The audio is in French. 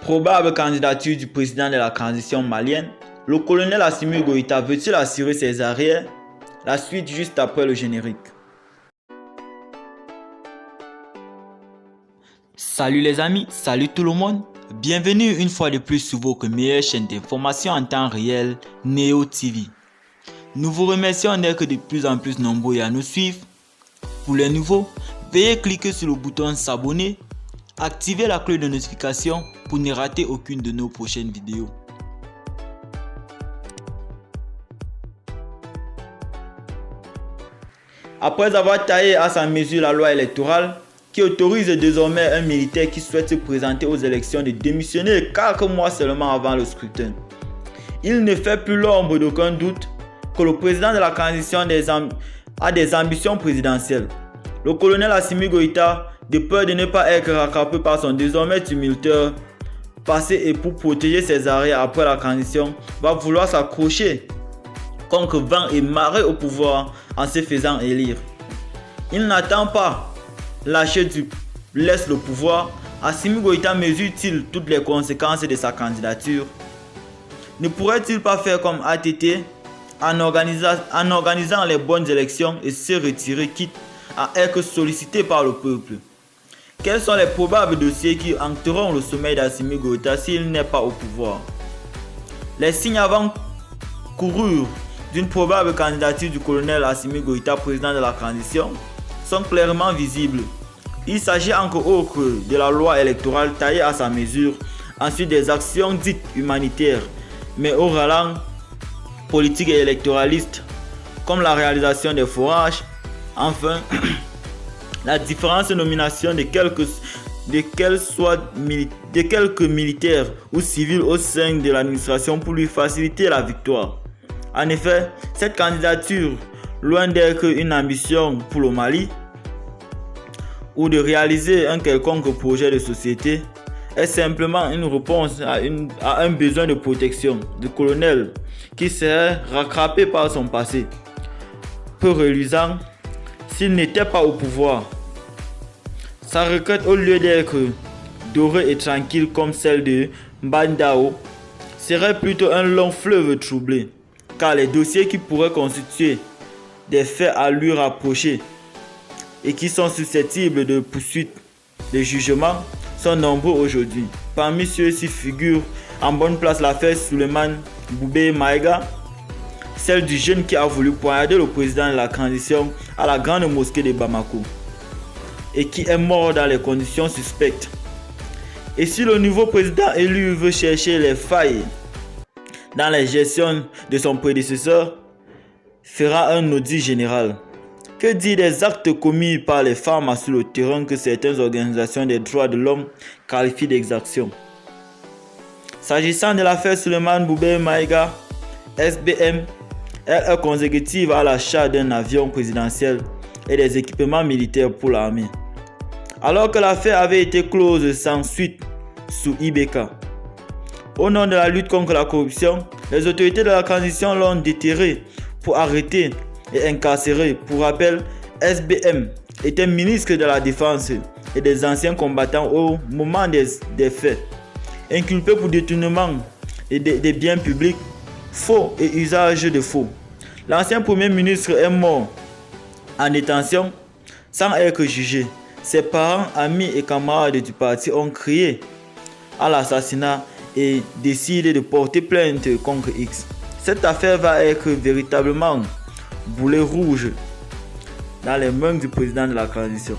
Probable candidature du président de la transition malienne, le colonel Assimi Goïta veut-il assurer ses arrières? La suite juste après le générique. Salut les amis, salut tout le monde. Bienvenue une fois de plus sur votre meilleure chaîne d'information en temps réel, Neo TV. Nous vous remercions d'être de plus en plus nombreux à nous suivre. Pour les nouveaux, veuillez cliquer sur le bouton s'abonner, activer la cloche de notification pour ne rater aucune de nos prochaines vidéos. Après avoir taillé à sa mesure la loi électorale, qui autorise désormais un militaire qui souhaite se présenter aux élections de démissionner quelques mois seulement avant le scrutin, il ne fait plus l'ombre d'aucun doute que le président de la transition a des ambitions présidentielles. Le colonel Assimi Goïta, de peur de ne pas être rattrapé par son désormais tumultueux passé et pour protéger ses arrières après la transition, va vouloir s'accrocher contre vent et marée au pouvoir en se faisant élire. Il n'attend pas lâcher laisse le pouvoir. Assimi Goïta mesure-t-il toutes les conséquences de sa candidature? Ne pourrait-il pas faire comme ATT en organisant les bonnes élections et se retirer quitte à être sollicité par le peuple? Quels sont les probables dossiers qui hanteront le sommeil d'Assimi Goïta s'il n'est pas au pouvoir? Les signes avant-courus d'une probable candidature du colonel Assimi Goïta, président de la transition, sont clairement visibles. Il s'agit encore autre de la loi électorale taillée à sa mesure, ensuite des actions dites humanitaires, mais au ralent politique et électoraliste, comme la réalisation des forages, enfin, la différence de nomination de quelques militaires ou civils au sein de l'administration pour lui faciliter la victoire. En effet, cette candidature, loin d'être une ambition pour le Mali ou de réaliser un quelconque projet de société, est simplement une réponse à un besoin de protection du colonel qui serait rattrapé par son passé, peu reluisant s'il n'était pas au pouvoir. Sa requête, au lieu d'être dorée et tranquille comme celle de Mbandao, serait plutôt un long fleuve troublé, car les dossiers qui pourraient constituer des faits à lui rapprocher et qui sont susceptibles de poursuites de jugement sont nombreux aujourd'hui. Parmi ceux-ci figure en bonne place l'affaire Souleymane Boubé Maïga, celle du jeune qui a voulu poignarder le président de la transition à la grande mosquée de Bamako et qui est mort dans les conditions suspectes. Et si le nouveau président élu veut chercher les failles dans la gestion de son prédécesseur, fera un audit général. Que dire des actes commis par les femmes sur le terrain que certaines organisations des droits de l'homme qualifient d'exactions? S'agissant de l'affaire Souleymane Boubé Maïga, SBM, elle est consécutive à l'achat d'un avion présidentiel et des équipements militaires pour l'armée. Alors que l'affaire avait été close sans suite sous IBK. Au nom de la lutte contre la corruption, les autorités de la transition l'ont déterré pour arrêter et incarcérer. Pour rappel, SBM était ministre de la Défense et des anciens combattants au moment des faits. Inculpé pour détournement des biens publics, faux et usage de faux. L'ancien premier ministre est mort en détention sans être jugé. Ses parents, amis et camarades du parti ont crié à l'assassinat et décidé de porter plainte contre X. Cette affaire va être véritablement boulet rouge dans les mains du président de la transition.